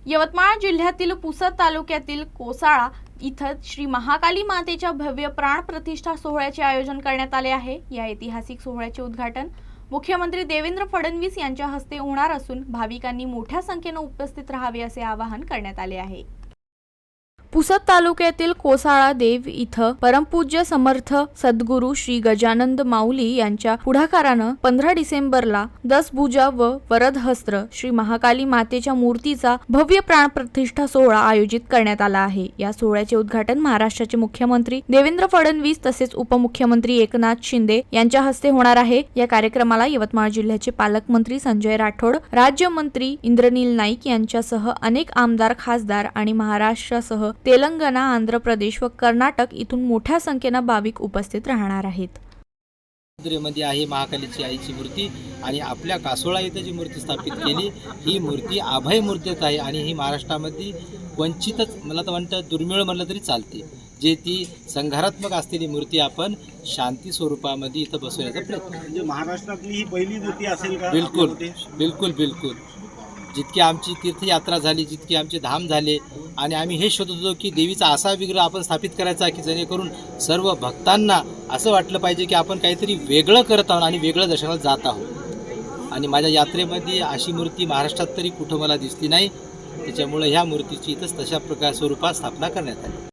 यवतमाळ जिल्ह्यातील पुसद तालुक्यातील कोसाळा इथं श्री महाकाली मातेच्या भव्य प्राण प्रतिष्ठा सोहळ्याचे आयोजन करण्यात आले आहे। या ऐतिहासिक सोहळ्याचे उद्घाटन मुख्यमंत्री देवेंद्र फडणवीस यांच्या हस्ते होणार असून भाविकांनी मोठ्या संख्येने उपस्थित राहावे असे आवाहन करण्यात आले आहे। पुसद तालुक्यातील कोसाळा देव इथं परमपूज्य समर्थ सद्गुरू श्री गजानंद माऊली यांच्या पुढाकारानं 15 डिसेंबरला दसभुजा व वरदहस्त्र श्री महाकाली मातेच्या मूर्तीचा भव्य प्राण प्रतिष्ठा सोहळा आयोजित करण्यात आला आहे। या सोहळ्याचे उद्घाटन महाराष्ट्राचे मुख्यमंत्री देवेंद्र फडणवीस तसेच उपमुख्यमंत्री एकनाथ शिंदे यांच्या हस्ते होणार आहे। या कार्यक्रमाला यवतमाळ जिल्ह्याचे पालकमंत्री संजय राठोड, राज्यमंत्री इंद्रनील नाईक यांच्यासह अनेक आमदार, खासदार आणि महाराष्ट्रासह तेलंगणा, आंध्र प्रदेश व कर्नाटक इथून मोठ्या संख्येने भाविक उपस्थित राहणार आहेत। मध्ये आहे महाकालीची आईची मूर्ती आणि आपल्या कासोळा इथे जी मूर्ती स्थापित केली ही मूर्ती अभय मूर्तीत आहे आणि ही महाराष्ट्रामध्ये वंचितच मला तर वाटतं दुर्मिळ म्हणलं तरी चालते। जे ती संघारात्मक असलेली मूर्ती आपण शांती स्वरूपामध्ये इथं बसवण्याचा प्रयत्न म्हणजे महाराष्ट्रातली ही पहिली मूर्ती असेल का? बिलकुल बिलकुल बिलकुल। जितकी आमची तीर्थयात्रा झाली, जितके आमचे धाम झाले आणि आम्ही हे शोधत होतो की देवीचा असा विग्रह आपण स्थापित करायचा की जेणेकरून सर्व भक्तांना असं वाटलं पाहिजे की आपण काहीतरी वेगळं करत आहोत आणि वेगळं दर्शनाला जात आहोत। आणि माझ्या यात्रेमध्ये अशी मूर्ती महाराष्ट्रात तरी कुठं मला दिसली नाही, त्याच्यामुळे ह्या मूर्तीची इथंच तशा प्रकार स्वरूपात स्थापना करण्यात आली।